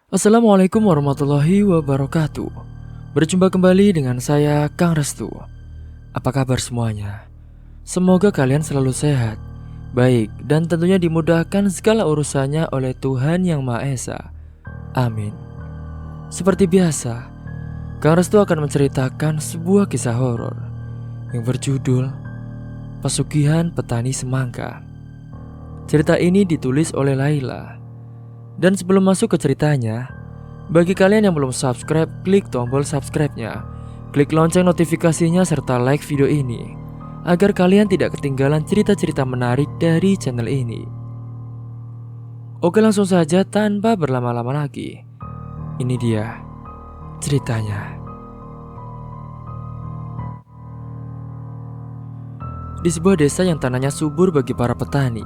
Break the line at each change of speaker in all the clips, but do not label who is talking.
Assalamualaikum warahmatullahi wabarakatuh. Berjumpa kembali dengan saya, Kang Restu. Apa kabar semuanya? Semoga kalian selalu sehat, baik, dan tentunya dimudahkan segala urusannya oleh Tuhan Yang Maha Esa. Amin. Seperti biasa, Kang Restu akan menceritakan sebuah kisah horor yang berjudul Pesugihan Petani Semangka. Cerita ini ditulis oleh Laila. Dan sebelum masuk ke ceritanya, bagi kalian yang belum subscribe, klik tombol subscribe-nya, klik lonceng notifikasinya, serta like video ini agar kalian tidak ketinggalan cerita-cerita menarik dari channel ini. Oke, langsung saja tanpa berlama-lama lagi. Ini dia ceritanya. Di sebuah desa yang tanahnya subur bagi para petani,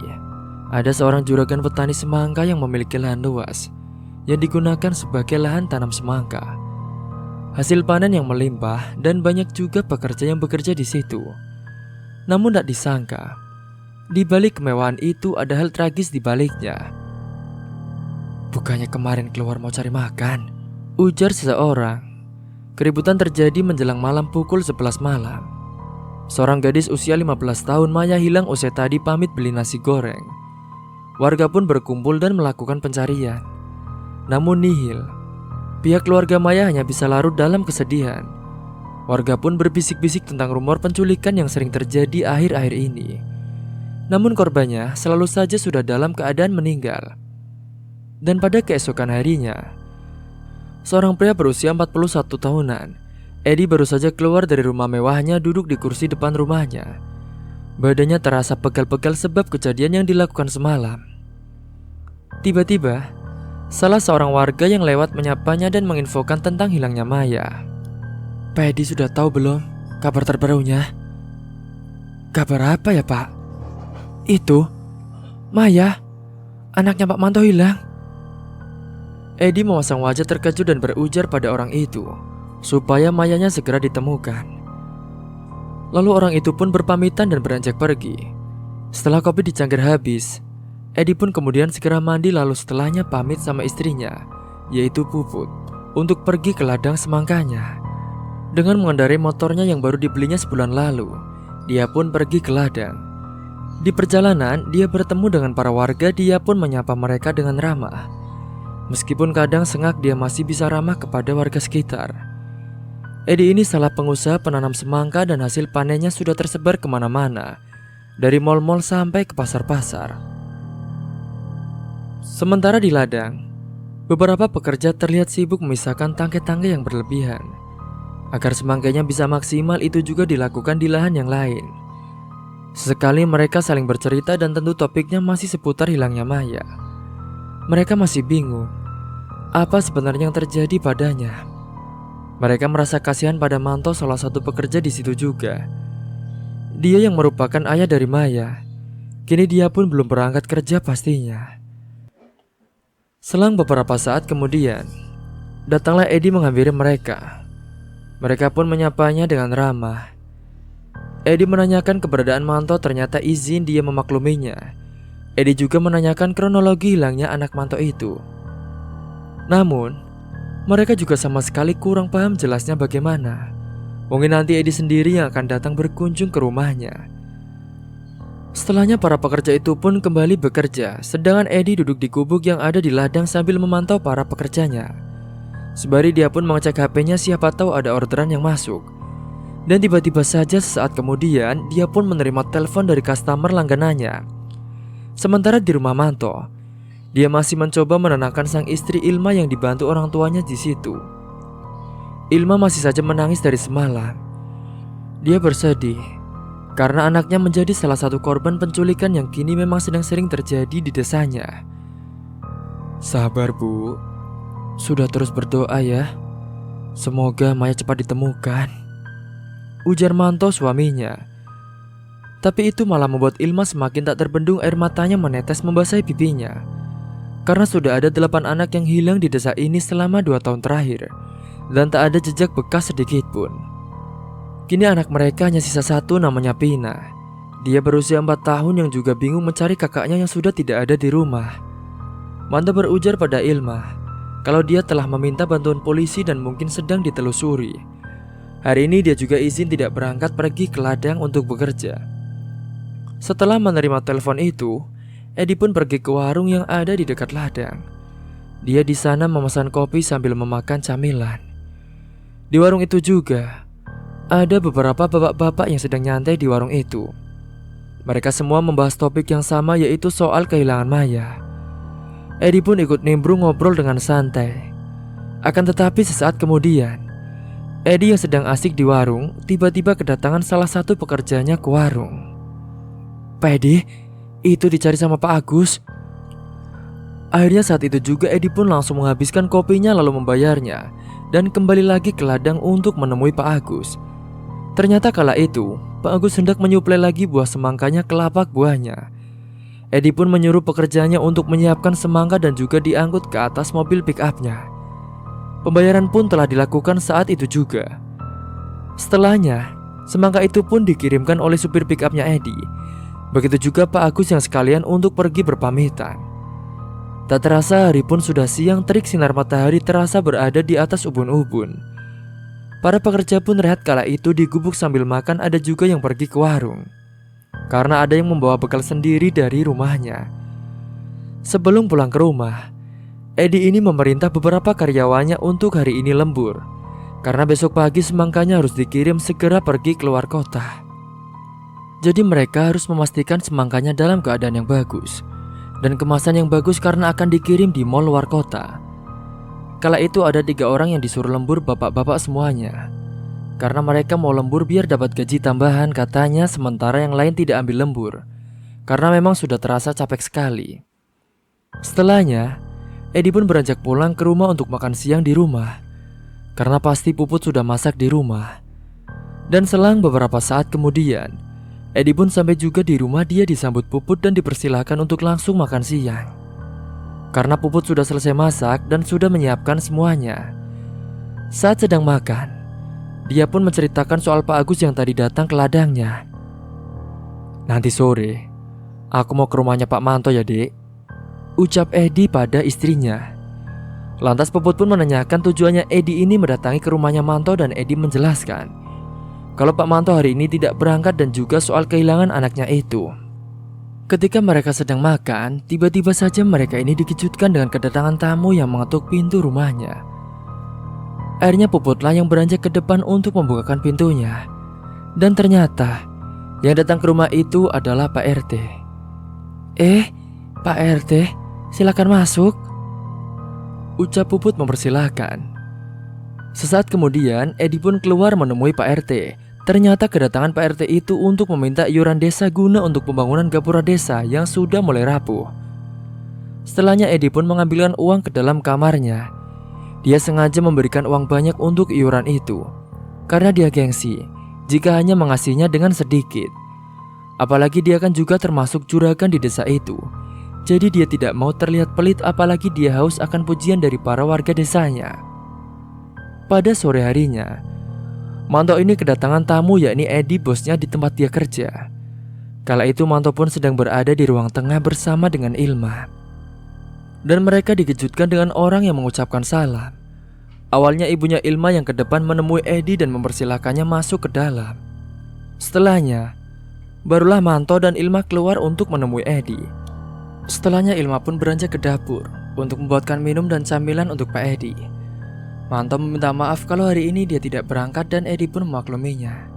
ada seorang juragan petani semangka yang memiliki lahan luas yang digunakan sebagai lahan tanam semangka. Hasil panen yang melimpah dan banyak juga pekerja yang bekerja di situ. Namun tak disangka, di balik kemewahan itu ada hal tragis di baliknya. Bukannya kemarin keluar mau cari makan, ujar seseorang. Keributan terjadi menjelang malam pukul 11 malam. Seorang gadis usia 15 tahun, Maya, hilang usai tadi pamit beli nasi goreng. Warga pun berkumpul dan melakukan pencarian. Namun nihil. Pihak keluarga Maya hanya bisa larut dalam kesedihan. Warga pun berbisik-bisik tentang rumor penculikan yang sering terjadi akhir-akhir ini. Namun korbannya selalu saja sudah dalam keadaan meninggal. Dan pada keesokan harinya, seorang pria berusia 41 tahunan, Edi, baru saja keluar dari rumah mewahnya, duduk di kursi depan rumahnya. Badannya terasa pegal-pegal sebab kejadian yang dilakukan semalam. Tiba-tiba, salah seorang warga yang lewat menyapanya dan menginfokan tentang hilangnya Maya. Pak Edi sudah tahu belum kabar terbarunya? Kabar apa ya, Pak? Itu Maya, anaknya Pak Manto, hilang. Edi memasang wajah terkejut dan berujar pada orang itu supaya Mayanya segera ditemukan. Lalu orang itu pun berpamitan dan beranjak pergi. Setelah kopi dicangkir habis, Edi pun kemudian segera mandi, lalu setelahnya pamit sama istrinya, yaitu Puput, untuk pergi ke ladang semangkanya. Dengan mengendarai motornya yang baru dibelinya sebulan lalu, dia pun pergi ke ladang. Di perjalanan, dia bertemu dengan para warga. Dia pun menyapa mereka dengan ramah. Meskipun kadang sengak, dia masih bisa ramah kepada warga sekitar. Edi ini salah pengusaha penanam semangka dan hasil panennya sudah tersebar kemana-mana, dari mal-mal sampai ke pasar-pasar. Sementara di ladang, beberapa pekerja terlihat sibuk memisahkan tangkai-tangkai yang berlebihan. Agar semangkanya bisa maksimal, itu juga dilakukan di lahan yang lain. Sesekali mereka saling bercerita dan tentu topiknya masih seputar hilangnya Maya. Mereka masih bingung apa sebenarnya yang terjadi padanya. Mereka merasa kasihan pada Manto, salah satu pekerja di situ juga. Dia yang merupakan ayah dari Maya. Kini dia pun belum berangkat kerja pastinya. Selang beberapa saat kemudian, datanglah Edi menghampiri mereka. Mereka pun menyapanya dengan ramah. Edi menanyakan keberadaan Manto, ternyata izin, dia memakluminya. Edi juga menanyakan kronologi hilangnya anak Manto itu. Namun, mereka juga sama sekali kurang paham jelasnya bagaimana. Mungkin nanti Edi sendiri yang akan datang berkunjung ke rumahnya. Setelahnya para pekerja itu pun kembali bekerja, sedangkan Edi duduk di gubuk yang ada di ladang sambil memantau para pekerjanya. Sembari dia pun mengecek HP-nya, siapa tahu ada orderan yang masuk. Dan tiba-tiba saja sesaat kemudian, dia pun menerima telepon dari customer langganannya. Sementara di rumah Manto, dia masih mencoba menenangkan sang istri Ilma yang dibantu orang tuanya di situ. Ilma masih saja menangis dari semalam. Dia bersedih karena anaknya menjadi salah satu korban penculikan yang kini memang sedang sering terjadi di desanya. Sabar, Bu. Sudah terus berdoa ya. Semoga Maya cepat ditemukan, ujar Manto suaminya. Tapi itu malah membuat Ilma semakin tak terbendung, air matanya menetes membasahi pipinya. Karena sudah ada 8 anak yang hilang di desa ini selama 2 tahun terakhir, dan tak ada jejak bekas sedikit pun. Kini anak mereka hanya sisa satu, namanya Pina. Dia berusia 4 tahun yang juga bingung mencari kakaknya yang sudah tidak ada di rumah. Manto berujar pada Ilma, kalau dia telah meminta bantuan polisi dan mungkin sedang ditelusuri. Hari ini dia juga izin tidak berangkat pergi ke ladang untuk bekerja. Setelah menerima telepon itu, Edi pun pergi ke warung yang ada di dekat ladang. Dia di sana memesan kopi sambil memakan camilan. Di warung itu juga ada beberapa bapak-bapak yang sedang nyantai di warung itu. Mereka semua membahas topik yang sama, yaitu soal kehilangan Maya. Edi pun ikut nimbrung ngobrol dengan santai. Akan tetapi sesaat kemudian, Edi yang sedang asik di warung tiba-tiba kedatangan salah satu pekerjanya ke warung. "Pak Edi, itu dicari sama Pak Agus." Akhirnya saat itu juga Edi pun langsung menghabiskan kopinya lalu membayarnya dan kembali lagi ke ladang untuk menemui Pak Agus. Ternyata kala itu Pak Agus hendak menyuplai lagi buah semangkanya ke lapak buahnya. Edi pun menyuruh pekerjanya untuk menyiapkan semangka dan juga diangkut ke atas mobil pick-up-nya. Pembayaran pun telah dilakukan saat itu juga. Setelahnya, semangka itu pun dikirimkan oleh supir pick-up-nya Edi. Begitu juga Pak Agus yang sekalian untuk pergi berpamitan. Tak terasa hari pun sudah siang, terik sinar matahari terasa berada di atas ubun-ubun. Para pekerja pun rehat kala itu di gubuk sambil makan, ada juga yang pergi ke warung. Karena ada yang membawa bekal sendiri dari rumahnya. Sebelum pulang ke rumah, Edi ini memerintah beberapa karyawannya untuk hari ini lembur. Karena besok pagi semangkanya harus dikirim segera pergi keluar kota. Jadi mereka harus memastikan semangkanya dalam keadaan yang bagus dan kemasan yang bagus karena akan dikirim di mall luar kota. Kala itu ada 3 orang yang disuruh lembur, bapak-bapak semuanya. Karena mereka mau lembur biar dapat gaji tambahan katanya, sementara yang lain tidak ambil lembur karena memang sudah terasa capek sekali. Setelahnya, Edi pun beranjak pulang ke rumah untuk makan siang di rumah karena pasti Puput sudah masak di rumah. Dan selang beberapa saat kemudian, Edi pun sampai juga di rumah. Dia disambut Puput dan dipersilahkan untuk langsung makan siang. Karena Puput sudah selesai masak dan sudah menyiapkan semuanya. Saat sedang makan, dia pun menceritakan soal Pak Agus yang tadi datang ke ladangnya. "Nanti sore, aku mau ke rumahnya Pak Manto ya, Dek," ucap Edi pada istrinya. Lantas Puput pun menanyakan tujuannya Edi ini mendatangi ke rumahnya Manto dan Edi menjelaskan kalau Pak Manto hari ini tidak berangkat dan juga soal kehilangan anaknya itu. Ketika mereka sedang makan, tiba-tiba saja mereka ini dikejutkan dengan kedatangan tamu yang mengetuk pintu rumahnya. Akhirnya Puputlah yang beranjak ke depan untuk membukakan pintunya. Dan ternyata yang datang ke rumah itu adalah Pak RT. Pak RT, silakan masuk," ucap Puput mempersilahkan. Sesaat kemudian Edi pun keluar menemui Pak RT. Ternyata kedatangan Pak RT itu untuk meminta iuran desa guna untuk pembangunan gapura desa yang sudah mulai rapuh. Setelahnya Edi pun mengambilkan uang ke dalam kamarnya. Dia sengaja memberikan uang banyak untuk iuran itu karena dia gengsi jika hanya mengasihnya dengan sedikit. Apalagi dia kan juga termasuk juragan di desa itu. Jadi dia tidak mau terlihat pelit, apalagi dia haus akan pujian dari para warga desanya. Pada sore harinya, Manto ini kedatangan tamu, yakni Edi, bosnya di tempat dia kerja. Kala itu Manto pun sedang berada di ruang tengah bersama dengan Ilma. Dan mereka dikejutkan dengan orang yang mengucapkan salam. Awalnya ibunya Ilma yang ke depan menemui Edi dan mempersilahkannya masuk ke dalam. Setelahnya, barulah Manto dan Ilma keluar untuk menemui Edi. Setelahnya Ilma pun beranjak ke dapur untuk membuatkan minum dan camilan untuk Pak Edi. Manto meminta maaf kalau hari ini dia tidak berangkat dan Edi pun memakluminya.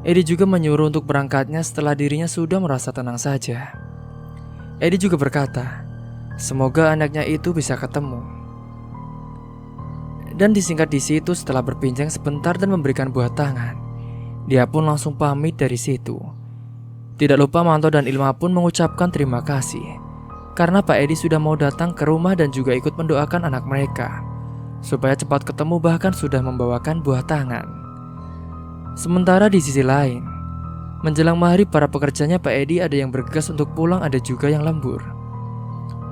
Edi juga menyuruh untuk berangkatnya setelah dirinya sudah merasa tenang saja. Edi juga berkata, semoga anaknya itu bisa ketemu. Dan disingkat di situ setelah berbincang sebentar dan memberikan buah tangan, dia pun langsung pamit dari situ. Tidak lupa Manto dan Ilma pun mengucapkan terima kasih karena Pak Edi sudah mau datang ke rumah dan juga ikut mendoakan anak mereka supaya cepat ketemu, bahkan sudah membawakan buah tangan. Sementara di sisi lain, menjelang maghrib para pekerjanya Pak Edi ada yang bergegas untuk pulang, ada juga yang lembur.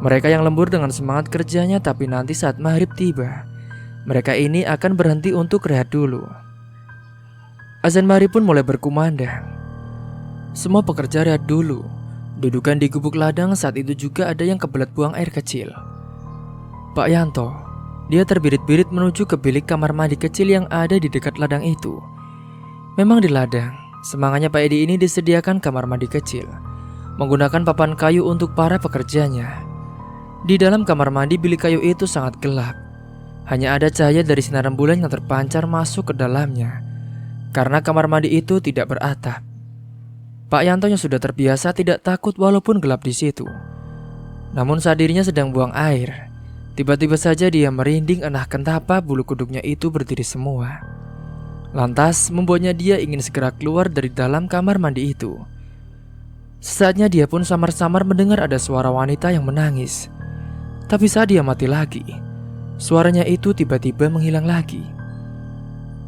Mereka yang lembur dengan semangat kerjanya, tapi nanti saat maghrib tiba, mereka ini akan berhenti untuk rehat dulu. Azan maghrib pun mulai berkumandang. Semua pekerja rehat dulu, dudukan di gubuk ladang. Saat itu juga ada yang kebelet buang air kecil. Pak Yanto, Dia terbirit-birit menuju ke bilik kamar mandi kecil yang ada di dekat ladang itu. Memang di ladang, semangatnya Pak Edi ini disediakan kamar mandi kecil, menggunakan papan kayu untuk para pekerjanya. Di dalam kamar mandi bilik kayu itu sangat gelap. Hanya ada cahaya dari sinar rembulan yang terpancar masuk ke dalamnya, karena kamar mandi itu tidak beratap. Pak Yanto yang sudah terbiasa tidak takut walaupun gelap di situ. Namun saat dirinya sedang buang air, tiba-tiba saja dia merinding entah kenapa bulu kuduknya itu berdiri semua. Lantas membuatnya dia ingin segera keluar dari dalam kamar mandi itu. Sesaatnya dia pun samar-samar mendengar ada suara wanita yang menangis. Tapi saat dia mati lagi, suaranya itu tiba-tiba menghilang lagi.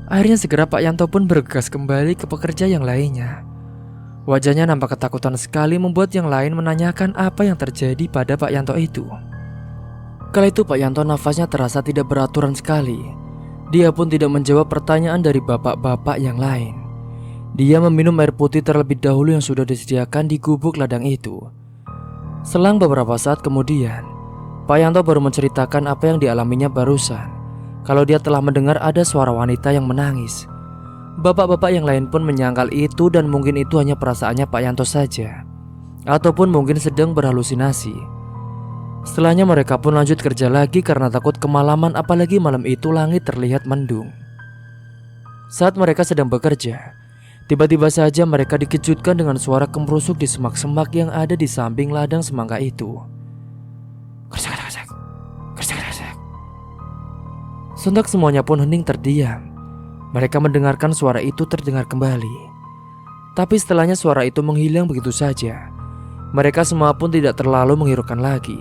Akhirnya segera Pak Yanto pun bergegas kembali ke pekerja yang lainnya. Wajahnya nampak ketakutan sekali, membuat yang lain menanyakan apa yang terjadi pada Pak Yanto itu. Kala itu Pak Yanto nafasnya terasa tidak beraturan sekali. Dia pun tidak menjawab pertanyaan dari bapak-bapak yang lain. Dia meminum air putih terlebih dahulu yang sudah disediakan di gubuk ladang itu. Selang beberapa saat kemudian, Pak Yanto baru menceritakan apa yang dialaminya barusan, kalau dia telah mendengar ada suara wanita yang menangis. Bapak-bapak yang lain pun menyangkal itu dan mungkin itu hanya perasaannya Pak Yanto saja, ataupun mungkin sedang berhalusinasi. Setelahnya mereka pun lanjut kerja lagi karena takut kemalaman, apalagi malam itu langit terlihat mendung. Saat mereka sedang bekerja, tiba-tiba saja mereka dikejutkan dengan suara kemerusuk di semak-semak yang ada di samping ladang semangka itu. Sontak semuanya pun hening terdiam. Mereka mendengarkan suara itu terdengar kembali. Tapi setelahnya suara itu menghilang begitu saja. Mereka semua pun tidak terlalu menghiraukan lagi.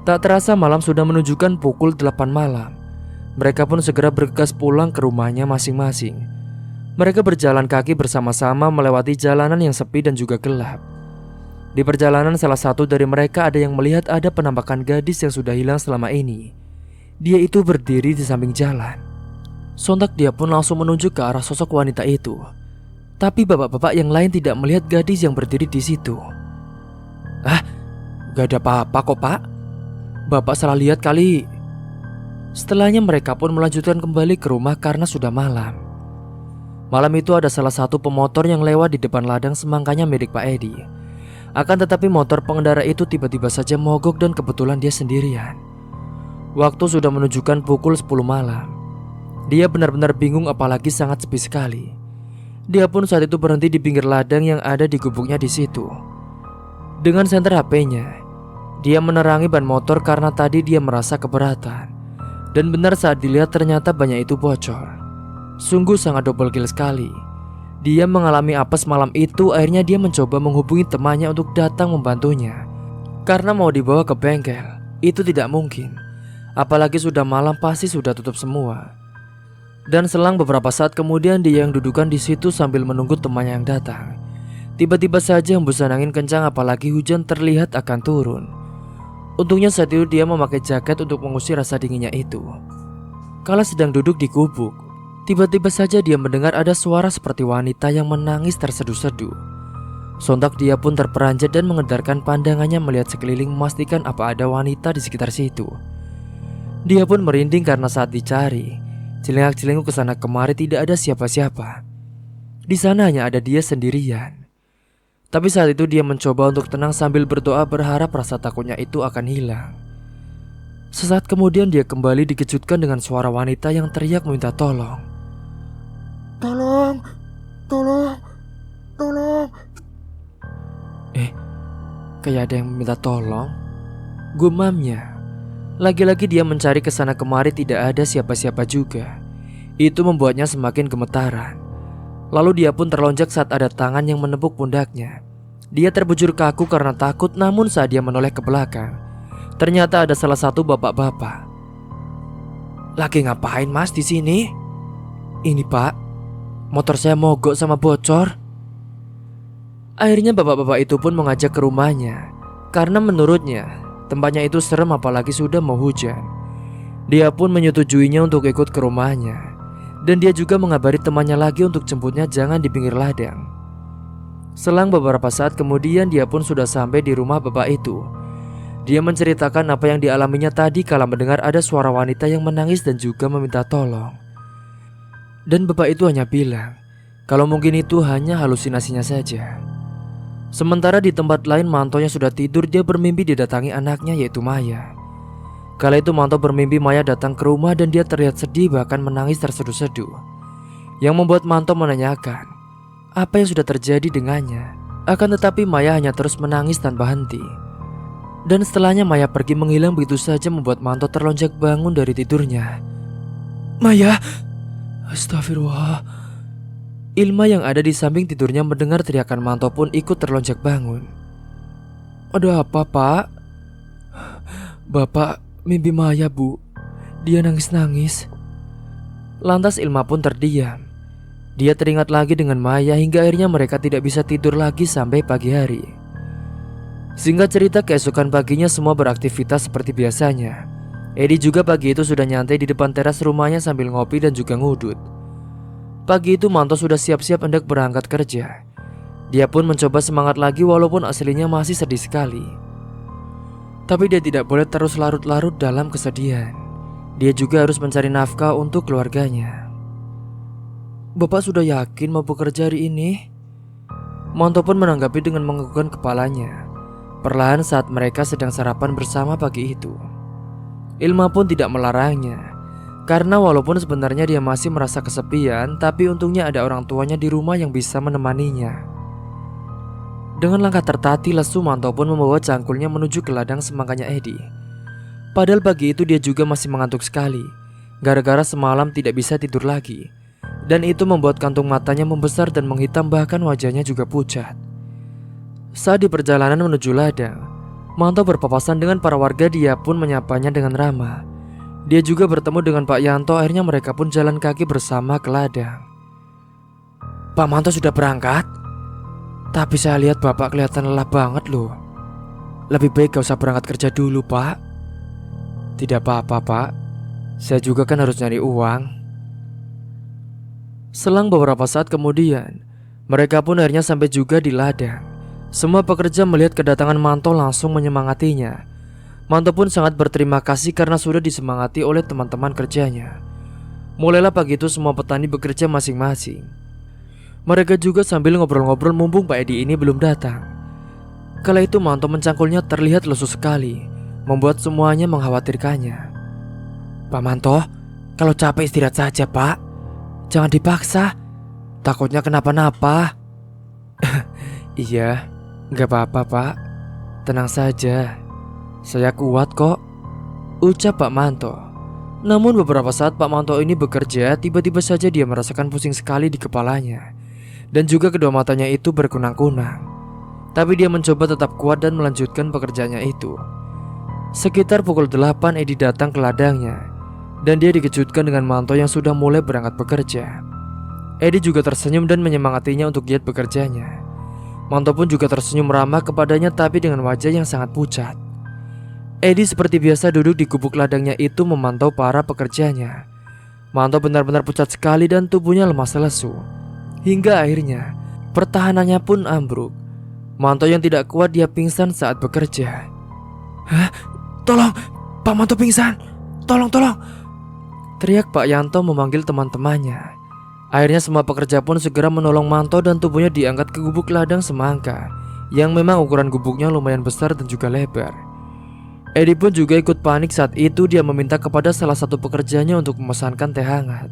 Tak terasa malam sudah menunjukkan pukul 8 malam. Mereka pun segera bergegas pulang ke rumahnya masing-masing. Mereka berjalan kaki bersama-sama melewati jalanan yang sepi dan juga gelap. Di perjalanan salah satu dari mereka ada yang melihat ada penampakan gadis yang sudah hilang selama ini. Dia itu berdiri di samping jalan. Sontak dia pun langsung menunjuk ke arah sosok wanita itu. Tapi bapak-bapak yang lain tidak melihat gadis yang berdiri di situ. Gak ada apa-apa kok Pak. Bapak salah lihat kali. Setelahnya mereka pun melanjutkan kembali ke rumah karena sudah malam. Malam itu ada salah satu pemotor yang lewat di depan ladang semangkanya milik Pak Edi. Akan tetapi motor pengendara itu tiba-tiba saja mogok dan kebetulan dia sendirian. Waktu sudah menunjukkan pukul 10 malam. Dia benar-benar bingung, apalagi sangat sepi sekali. Dia pun saat itu berhenti di pinggir ladang yang ada di gubuknya di situ. Dengan senter HP-nya, dia menerangi ban motor karena tadi dia merasa keberatan. Dan benar saat dilihat ternyata bannya itu bocor. Sungguh sangat double kill sekali. Dia mengalami apes malam itu. Akhirnya dia mencoba menghubungi temannya untuk datang membantunya. Karena mau dibawa ke bengkel, itu tidak mungkin. Apalagi sudah malam, pasti sudah tutup semua. Dan selang beberapa saat kemudian dia yang dudukan di situ sambil menunggu temannya yang datang. Tiba-tiba saja hembusan angin kencang, apalagi hujan terlihat akan turun. Untungnya saat itu dia memakai jaket untuk mengusir rasa dinginnya itu. Kala sedang duduk di gubuk, tiba-tiba saja dia mendengar ada suara seperti wanita yang menangis terseduh-seduh. Sontak dia pun terperanjat dan mengedarkan pandangannya melihat sekeliling, memastikan apa ada wanita di sekitar situ. Dia pun merinding karena saat dicari, celengak-celenguk kesana kemari tidak ada siapa-siapa. Di sana hanya ada dia sendirian. Tapi saat itu dia mencoba untuk tenang sambil berdoa, berharap rasa takutnya itu akan hilang. Sesaat kemudian dia kembali dikejutkan dengan suara wanita yang teriak meminta tolong. Tolong, tolong, tolong. Kayak ada yang meminta tolong, gumamnya. Lagi-lagi dia mencari kesana kemari, tidak ada siapa-siapa juga. Itu membuatnya semakin gemetaran. Lalu dia pun terlonjak saat ada tangan yang menepuk pundaknya. Dia terbujur kaku karena takut, namun saat dia menoleh ke belakang, ternyata ada salah satu bapak-bapak. Lagi ngapain Mas di sini? Ini Pak, motor saya mogok sama bocor. Akhirnya bapak-bapak itu pun mengajak ke rumahnya, karena menurutnya tempatnya itu serem, apalagi sudah mau hujan. Dia pun menyetujuinya untuk ikut ke rumahnya. Dan dia juga mengabari temannya lagi untuk jemputnya jangan di pinggir ladang. Selang beberapa saat kemudian dia pun sudah sampai di rumah bapak itu. Dia menceritakan apa yang dialaminya tadi kala mendengar ada suara wanita yang menangis dan juga meminta tolong. Dan bapak itu hanya bilang kalau mungkin itu hanya halusinasinya saja. Sementara di tempat lain Manto yang sudah tidur, dia bermimpi didatangi anaknya yaitu Maya. Kala itu Manto bermimpi Maya datang ke rumah dan dia terlihat sedih bahkan menangis terseduh-seduh, yang membuat Manto menanyakan apa yang sudah terjadi dengannya. Akan tetapi Maya hanya terus menangis tanpa henti. Dan setelahnya Maya pergi menghilang begitu saja, membuat Manto terlonjak bangun dari tidurnya. Maya, astagfirullah. Ilma yang ada di samping tidurnya mendengar teriakan Manto pun ikut terlonjak bangun. Ada apa, Pak? Bapak mimpi Maya, Bu. Dia nangis-nangis. Lantas Ilma pun terdiam. Dia teringat lagi dengan Maya hingga akhirnya mereka tidak bisa tidur lagi sampai pagi hari. Singkat cerita, keesokan paginya semua beraktivitas seperti biasanya. Edi juga pagi itu sudah nyantai di depan teras rumahnya sambil ngopi dan juga ngudut. Pagi itu Manto sudah siap-siap hendak berangkat kerja. Dia pun mencoba semangat lagi walaupun aslinya masih sedih sekali. Tapi dia tidak boleh terus larut-larut dalam kesedihan. Dia juga harus mencari nafkah untuk keluarganya. Bapak sudah yakin mau bekerja hari ini? Manto pun menanggapi dengan menganggukkan kepalanya. Perlahan saat mereka sedang sarapan bersama pagi itu. Ilma pun tidak melarangnya, karena walaupun sebenarnya dia masih merasa kesepian, tapi untungnya ada orang tuanya di rumah yang bisa menemaninya. Dengan langkah tertatih lesu, Manto pun membawa cangkulnya menuju ke ladang semangkanya Edi. Padahal pagi itu dia juga masih mengantuk sekali, gara-gara semalam tidak bisa tidur lagi. Dan itu membuat kantung matanya membesar dan menghitam, bahkan wajahnya juga pucat. Saat di perjalanan menuju ladang, Manto berpapasan dengan para warga. Dia pun menyapanya dengan ramah. Dia juga bertemu dengan Pak Yanto. Akhirnya mereka pun jalan kaki bersama ke ladang. Pak Manto sudah berangkat? Tapi saya lihat Bapak kelihatan lelah banget loh. Lebih baik gak usah berangkat kerja dulu, Pak. Tidak apa-apa, Pak. Saya juga kan harus nyari uang. Selang beberapa saat kemudian, mereka pun akhirnya sampai juga di ladang. Semua pekerja melihat kedatangan Manto langsung menyemangatinya. Manto pun sangat berterima kasih karena sudah disemangati oleh teman-teman kerjanya. Mulailah pagi itu semua petani bekerja masing-masing. Mereka juga sambil ngobrol-ngobrol mumpung Pak Edi ini belum datang. Kala itu Manto mencangkulnya terlihat lesu sekali, membuat semuanya mengkhawatirkannya. Pak Manto, kalau capek istirahat saja, Pak. Jangan dipaksa, takutnya kenapa-napa. Iya, gak apa-apa, Pak. Tenang saja, saya kuat kok, ucap Pak Manto. Namun beberapa saat Pak Manto ini bekerja, tiba-tiba saja dia merasakan pusing sekali di kepalanya. Dan juga kedua matanya itu berkunang-kunang. Tapi dia mencoba tetap kuat dan melanjutkan pekerjaannya itu. Sekitar pukul 8 Edi datang ke ladangnya. Dan dia dikejutkan dengan Manto yang sudah mulai berangkat bekerja. Edi juga tersenyum dan menyemangatinya untuk giat bekerjanya. Manto pun juga tersenyum ramah kepadanya, tapi dengan wajah yang sangat pucat. Edi seperti biasa duduk di gubuk ladangnya itu memantau para pekerjanya. Manto benar-benar pucat sekali dan tubuhnya lemas lesu. Hingga akhirnya pertahanannya pun ambruk. Manto yang tidak kuat, dia pingsan saat bekerja. Hah? Tolong, Pak Manto pingsan. Tolong, tolong, teriak Pak Yanto memanggil teman-temannya. Akhirnya semua pekerja pun segera menolong Manto dan tubuhnya diangkat ke gubuk ladang semangka, yang memang ukuran gubuknya lumayan besar dan juga lebar. Edi pun juga ikut panik saat itu. Dia meminta kepada salah satu pekerjanya untuk memesankan teh hangat.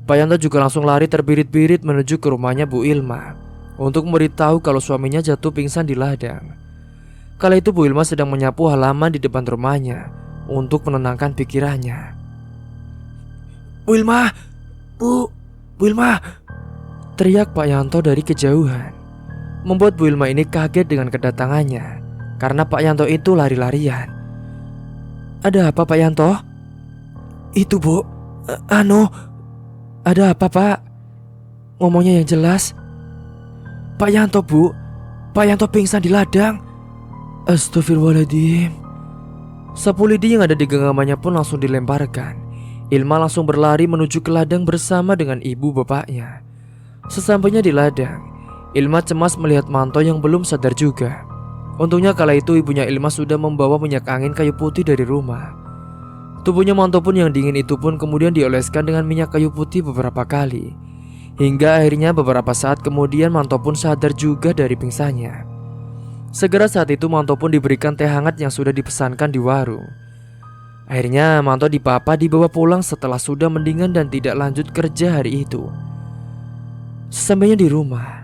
Pak Yanto juga langsung lari terbirit-birit menuju ke rumahnya Bu Ilma untuk memberitahu kalau suaminya jatuh pingsan di ladang. Kala itu Bu Ilma sedang menyapu halaman di depan rumahnya untuk menenangkan pikirannya. Bu Ilma, Bu Ilma, teriak Pak Yanto dari kejauhan. Membuat Bu Ilma ini kaget dengan kedatangannya, karena Pak Yanto itu lari-larian. Ada apa Pak Yanto? Itu Bu, ada apa Pak? Ngomongnya yang jelas. Pak Yanto Bu, Pak Yanto pingsan di ladang. Astagfirullahaladzim. Sapu lidi yang ada di genggamannya pun langsung dilemparkan. Ilma langsung berlari menuju ke ladang bersama dengan ibu bapaknya. Sesampainya di ladang, Ilma cemas melihat Manto yang belum sadar juga. Untungnya kala itu ibunya Ilma sudah membawa minyak angin kayu putih dari rumah. Tubuhnya Manto pun yang dingin itu pun kemudian dioleskan dengan minyak kayu putih beberapa kali. Hingga akhirnya beberapa saat kemudian Manto pun sadar juga dari pingsannya. Segera saat itu Manto pun diberikan teh hangat yang sudah dipesankan di warung. Akhirnya Manto dipapa dibawa pulang setelah sudah mendingan dan tidak lanjut kerja hari itu. Sesampainya di rumah,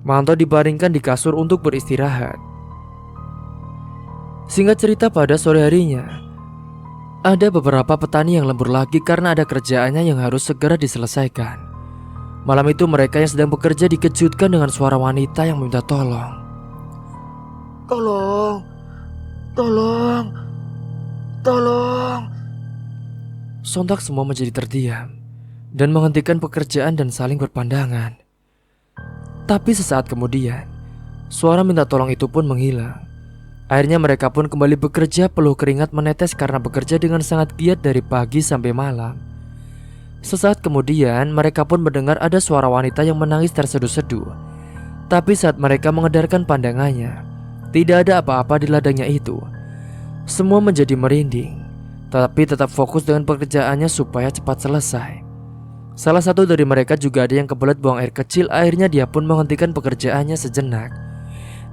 Manto dibaringkan di kasur untuk beristirahat. Singkat cerita, pada sore harinya ada beberapa petani yang lembur lagi karena ada kerjaannya yang harus segera diselesaikan. Malam itu mereka yang sedang bekerja dikejutkan dengan suara wanita yang meminta tolong. Tolong, tolong, tolong. Sontak semua menjadi terdiam dan menghentikan pekerjaan dan saling berpandangan. Tapi sesaat kemudian, suara minta tolong itu pun menghilang. Akhirnya mereka pun kembali bekerja peluh keringat menetes karena bekerja dengan sangat giat dari pagi sampai malam. Sesaat kemudian mereka pun mendengar ada suara wanita yang menangis terseduh-seduh. Tapi saat mereka mengedarkan pandangannya, tidak ada apa-apa di ladangnya itu. Semua menjadi merinding, tapi tetap fokus dengan pekerjaannya supaya cepat selesai. Salah satu dari mereka juga ada yang kebelet buang air kecil. Akhirnya dia pun menghentikan pekerjaannya sejenak.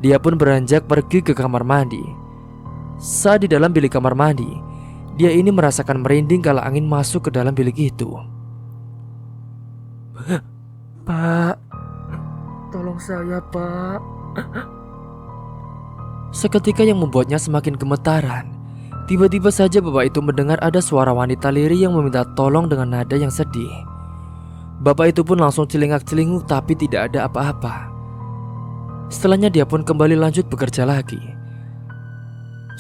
Dia pun beranjak pergi ke kamar mandi. Saat di dalam bilik kamar mandi, dia ini merasakan merinding kala angin masuk ke dalam bilik itu. Pak, tolong saya, Pak. Seketika yang membuatnya semakin gemetaran. Tiba-tiba saja bapak itu mendengar ada suara wanita lirih yang meminta tolong dengan nada yang sedih. Bapak itu pun langsung celingak-celinguk tapi tidak ada apa-apa. Setelahnya dia pun kembali lanjut bekerja lagi.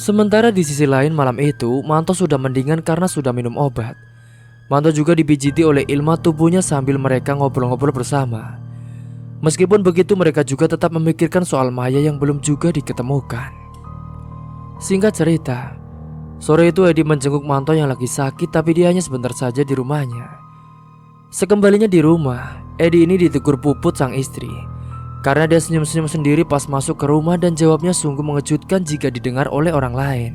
Sementara di sisi lain malam itu Manto sudah mendingan karena sudah minum obat. Manto juga dipijiti oleh Ilma tubuhnya sambil mereka ngobrol-ngobrol bersama. Meskipun begitu mereka juga tetap memikirkan soal Maya yang belum juga diketemukan. Singkat cerita, sore itu Edi menjenguk Manto yang lagi sakit tapi dia hanya sebentar saja di rumahnya. Sekembalinya di rumah, Edi ini ditegur Puput sang istri. Karena dia senyum-senyum sendiri pas masuk ke rumah dan jawabnya sungguh mengejutkan jika didengar oleh orang lain.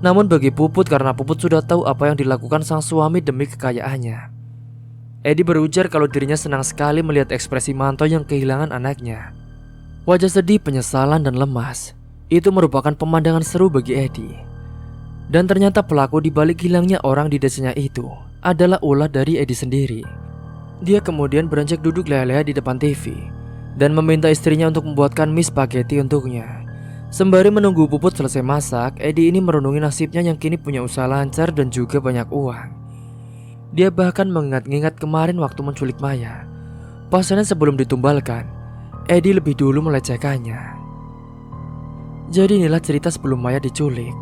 Namun bagi Puput, karena Puput sudah tahu apa yang dilakukan sang suami demi kekayaannya. Edi berujar kalau dirinya senang sekali melihat ekspresi Manto yang kehilangan anaknya. Wajah sedih, penyesalan dan lemas, itu merupakan pemandangan seru bagi Edi. Dan ternyata pelaku di balik hilangnya orang di desanya itu adalah ulah dari Edi sendiri. Dia kemudian beranjak duduk leha-leha di depan TV dan meminta istrinya untuk membuatkan mie spaghetti untuknya. Sembari menunggu Puput selesai masak, Edi ini merenungi nasibnya yang kini punya usaha lancar dan juga banyak uang. Dia bahkan mengingat-ingat kemarin waktu menculik Maya. Pasalnya sebelum ditumbalkan, Edi lebih dulu melecehkannya. Jadi inilah cerita sebelum Maya diculik.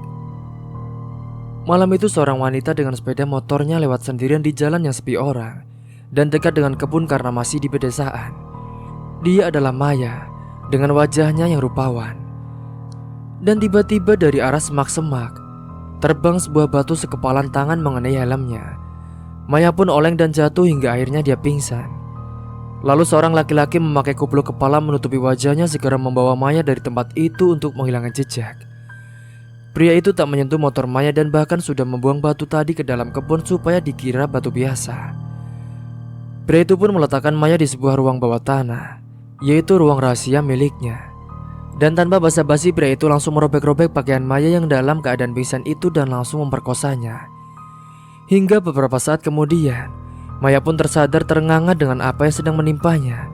Malam itu seorang wanita dengan sepeda motornya lewat sendirian di jalan yang sepi orang dan dekat dengan kebun karena masih di pedesaan. Dia adalah Maya dengan wajahnya yang rupawan. Dan tiba-tiba dari arah semak-semak terbang sebuah batu sekepalan tangan mengenai helmnya. Maya pun oleng dan jatuh hingga akhirnya dia pingsan. Lalu seorang laki-laki memakai kupluk kepala menutupi wajahnya segera membawa Maya dari tempat itu untuk menghilangkan jejak. Pria itu tak menyentuh motor Maya dan bahkan sudah membuang batu tadi ke dalam kebun supaya dikira batu biasa. Pria itu pun meletakkan Maya di sebuah ruang bawah tanah, yaitu ruang rahasia miliknya. Dan tanpa basa-basi pria itu langsung merobek-robek pakaian Maya yang dalam keadaan pingsan itu dan langsung memperkosanya. Hingga beberapa saat kemudian Maya pun tersadar terengah-engah dengan apa yang sedang menimpanya.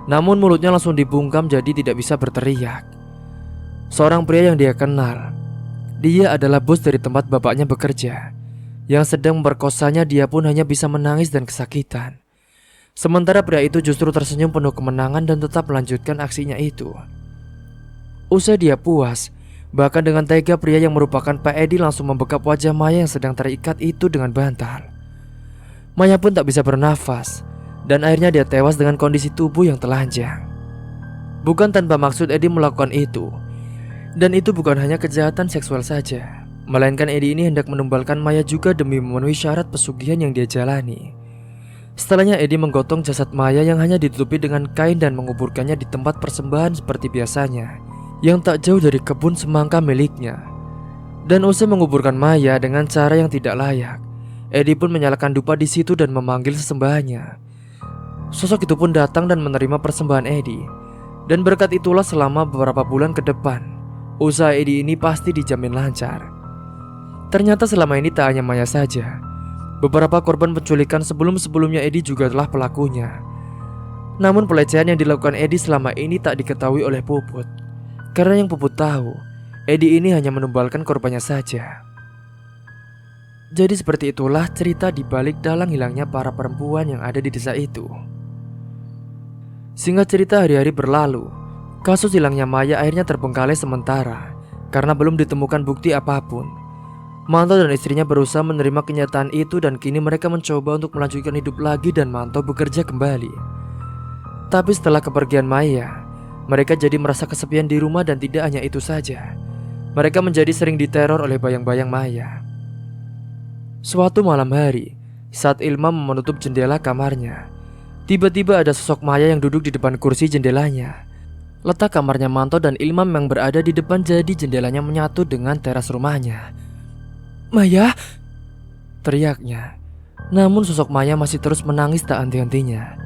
Namun mulutnya langsung dibungkam jadi tidak bisa berteriak. Seorang pria yang dia kenal. Dia adalah bos dari tempat bapaknya bekerja. Yang sedang memperkosanya, dia pun hanya bisa menangis dan kesakitan. Sementara pria itu justru tersenyum penuh kemenangan dan tetap melanjutkan aksinya itu. Usai dia puas, bahkan dengan tega pria yang merupakan Pak Edi langsung membekap wajah Maya yang sedang terikat itu dengan bantal. Maya pun tak bisa bernafas dan akhirnya dia tewas dengan kondisi tubuh yang telanjang. Bukan tanpa maksud Edi melakukan itu. Dan itu bukan hanya kejahatan seksual saja, melainkan Edi ini hendak menumbalkan Maya juga demi memenuhi syarat pesugihan yang dia jalani. Setelahnya Edi menggotong jasad Maya yang hanya ditutupi dengan kain dan menguburkannya di tempat persembahan seperti biasanya, yang tak jauh dari kebun semangka miliknya. Dan usai menguburkan Maya dengan cara yang tidak layak, Edi pun menyalakan dupa di situ dan memanggil sesembahannya. Sosok itu pun datang dan menerima persembahan Edi. Dan berkat itulah selama beberapa bulan ke depan, usaha Edi ini pasti dijamin lancar. Ternyata selama ini tak hanya Maya saja. Beberapa korban penculikan sebelum-sebelumnya Edi juga telah pelakunya. Namun pelecehan yang dilakukan Edi selama ini tak diketahui oleh Puput. Karena yang Puput tahu, Edi ini hanya menumbalkan korbannya saja. Jadi seperti itulah cerita di balik dalang hilangnya para perempuan yang ada di desa itu. Singkat cerita, hari-hari berlalu. Kasus hilangnya Maya akhirnya terbengkalai sementara karena belum ditemukan bukti apapun. Manto dan istrinya berusaha menerima kenyataan itu dan kini mereka mencoba untuk melanjutkan hidup lagi dan Manto bekerja kembali. Tapi setelah kepergian Maya, mereka jadi merasa kesepian di rumah dan tidak hanya itu saja. Mereka menjadi sering diteror oleh bayang-bayang Maya. Suatu malam hari, saat Ilma menutup jendela kamarnya, tiba-tiba ada sosok Maya yang duduk di depan kursi jendelanya. Letak kamarnya Manto dan Ilma yang berada di depan, jadi jendelanya menyatu dengan teras rumahnya. "Maya!" teriaknya. Namun sosok Maya masih terus menangis tak henti-hentinya.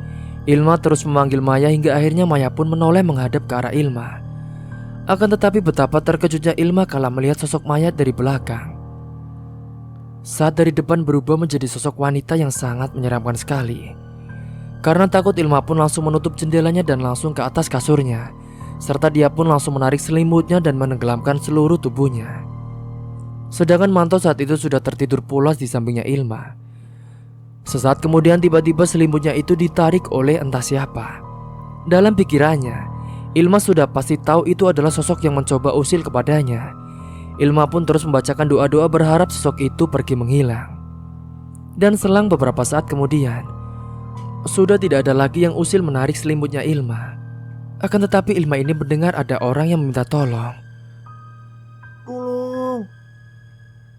Ilma terus memanggil Maya hingga akhirnya Maya pun menoleh menghadap ke arah Ilma. Akan tetapi betapa terkejutnya Ilma kala melihat sosok mayat dari belakang. Saat dari depan berubah menjadi sosok wanita yang sangat menyeramkan sekali. Karena takut, Ilma pun langsung menutup jendelanya dan langsung ke atas kasurnya. Serta dia pun langsung menarik selimutnya dan menenggelamkan seluruh tubuhnya. Sedangkan Manto saat itu sudah tertidur pulas di sampingnya Ilma. Sesaat kemudian tiba-tiba selimutnya itu ditarik oleh entah siapa. Dalam pikirannya, Ilma sudah pasti tahu itu adalah sosok yang mencoba usil kepadanya. Ilma pun terus membacakan doa-doa berharap sosok itu pergi menghilang. Dan selang beberapa saat kemudian, sudah tidak ada lagi yang usil menarik selimutnya Ilma. Akan tetapi Ilma ini mendengar ada orang yang meminta tolong.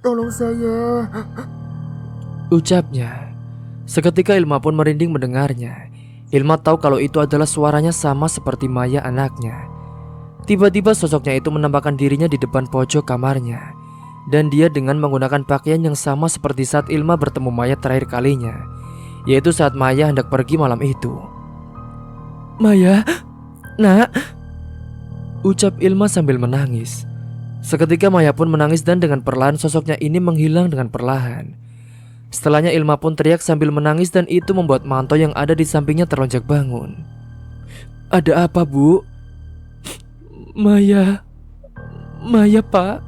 Tolong saya,"
ucapnya. Seketika Ilma pun merinding mendengarnya. Ilma tahu kalau itu adalah suaranya sama seperti Maya anaknya. Tiba-tiba sosoknya itu menampakkan dirinya di depan pojok kamarnya. Dan dia dengan menggunakan pakaian yang sama seperti saat Ilma bertemu Maya terakhir kalinya, yaitu saat Maya hendak pergi malam itu. "Maya, nak," ucap Ilma sambil menangis. Seketika Maya pun menangis dan dengan perlahan sosoknya ini menghilang dengan perlahan. Setelahnya Ilma pun teriak sambil menangis dan itu membuat Manto yang ada di sampingnya terlonjak bangun. "Ada apa, Bu?" Maya, Pak,"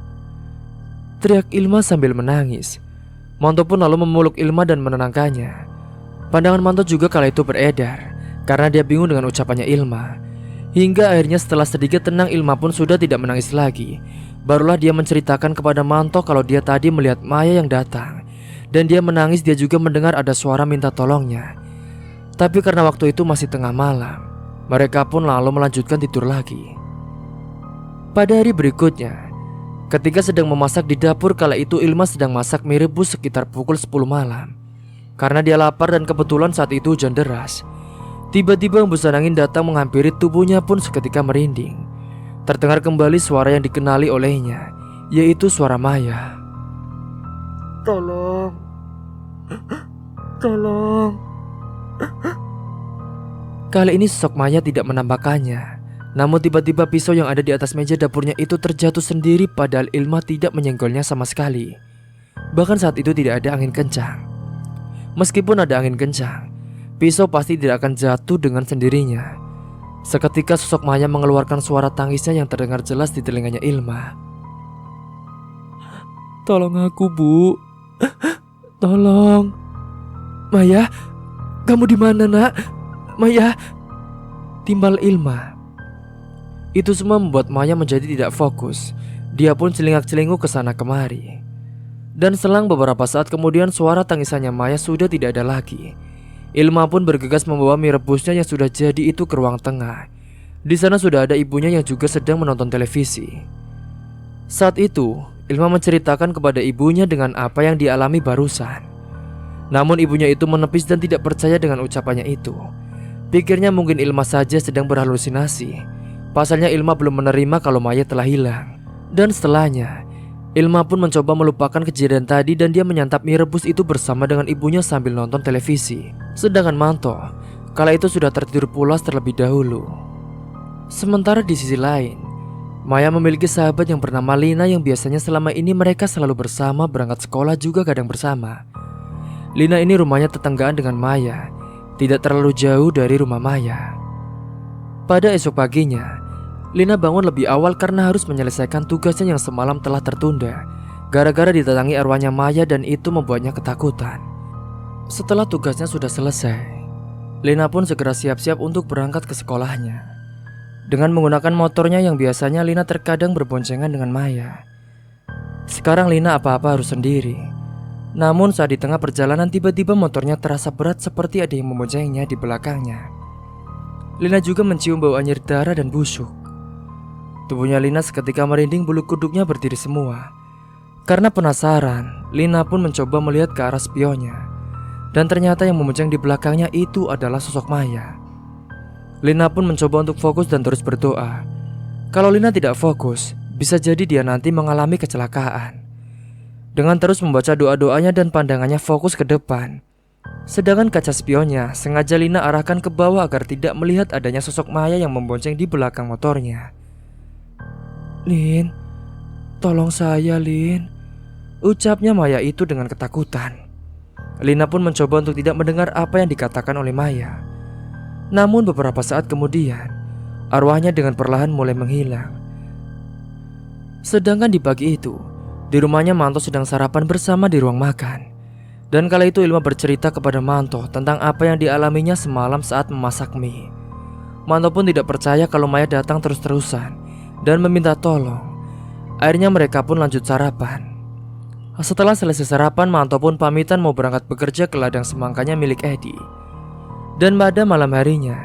teriak Ilma sambil menangis. Manto pun lalu memeluk Ilma dan menenangkannya. Pandangan Manto juga kala itu beredar karena dia bingung dengan ucapannya Ilma. Hingga akhirnya setelah sedikit tenang, Ilma pun sudah tidak menangis lagi. Barulah dia menceritakan kepada Manto kalau dia tadi melihat Maya yang datang. Dan dia menangis, dia juga mendengar ada suara minta tolongnya. Tapi karena waktu itu masih tengah malam, mereka pun lalu melanjutkan tidur lagi. Pada hari berikutnya, ketika sedang memasak di dapur, kala itu Ilma sedang masak mie rebus sekitar pukul 10 malam. Karena dia lapar dan kebetulan saat itu hujan deras. Tiba-tiba hembusan angin datang menghampiri tubuhnya pun seketika merinding. Terdengar kembali suara yang dikenali olehnya, yaitu suara Maya.
Tolong.
Kali ini sosok Maya tidak menampakkannya. Namun tiba-tiba pisau yang ada di atas meja dapurnya itu terjatuh sendiri, padahal Ilma tidak menyenggolnya sama sekali. Bahkan saat itu tidak ada angin kencang. Meskipun ada angin kencang, pisau pasti tidak akan jatuh dengan sendirinya. Seketika sosok Maya mengeluarkan suara tangisnya yang terdengar jelas di telinganya Ilma. "Tolong aku, Bu. Tolong. Maya, kamu di mana, Nak? Maya," timbal Ilma. Itu semua membuat Maya menjadi tidak fokus. Dia pun celingak-celinguk ke sana kemari. Dan selang beberapa saat kemudian suara tangisannya Maya sudah tidak ada lagi. Ilma pun bergegas membawa mie rebusnya yang sudah jadi itu ke ruang tengah. Di sana sudah ada ibunya yang juga sedang menonton televisi. Saat itu Ilma menceritakan kepada ibunya dengan apa yang dialami barusan. Namun ibunya itu menepis dan tidak percaya dengan ucapannya itu. Pikirnya mungkin Ilma saja sedang berhalusinasi. Pasalnya Ilma belum menerima kalau Maya telah hilang. Dan setelahnya, Ilma pun mencoba melupakan kejadian tadi dan dia menyantap mie rebus itu bersama dengan ibunya sambil nonton televisi. Sedangkan Manto kala itu sudah tertidur pulas terlebih dahulu. Sementara di sisi lain, Maya memiliki sahabat yang bernama Lina yang biasanya selama ini mereka selalu bersama, berangkat sekolah juga kadang bersama. Lina ini rumahnya tetanggaan dengan Maya, tidak terlalu jauh dari rumah Maya. Pada esok paginya, Lina bangun lebih awal karena harus menyelesaikan tugasnya yang semalam telah tertunda gara-gara didatangi arwahnya Maya dan itu membuatnya ketakutan. Setelah tugasnya sudah selesai, Lina pun segera siap-siap untuk berangkat ke sekolahnya. Dengan menggunakan motornya yang biasanya Lina terkadang berboncengan dengan Maya. Sekarang Lina apa-apa harus sendiri. Namun saat di tengah perjalanan tiba-tiba motornya terasa berat seperti ada yang memboncengnya di belakangnya. Lina juga mencium bau anyir darah dan busuk. Tubuhnya Lina seketika merinding, bulu kuduknya berdiri semua. Karena penasaran, Lina pun mencoba melihat ke arah spionnya. Dan ternyata yang memuncang di belakangnya itu adalah sosok Maya. Lina pun mencoba untuk fokus dan terus berdoa. Kalau Lina tidak fokus, bisa jadi dia nanti mengalami kecelakaan. Dengan terus membaca doa-doanya dan pandangannya fokus ke depan. Sedangkan kaca spionnya sengaja Lina arahkan ke bawah agar tidak melihat adanya sosok Maya yang membonceng di belakang motornya. "Lin, tolong saya, Lin," ucapnya Maya itu dengan ketakutan. Lina pun mencoba untuk tidak mendengar apa yang dikatakan oleh Maya. Namun beberapa saat kemudian, arwahnya dengan perlahan mulai menghilang. Sedangkan di pagi itu, di rumahnya Manto sedang sarapan bersama di ruang makan. Dan kala itu Ilma bercerita kepada Manto tentang apa yang dialaminya semalam saat memasak mie. Manto pun tidak percaya kalau Maya datang terus-terusan dan meminta tolong. Akhirnya mereka pun lanjut sarapan. Setelah selesai sarapan, Manto pun pamitan mau berangkat bekerja ke ladang semangkanya milik Edi. Dan pada malam harinya,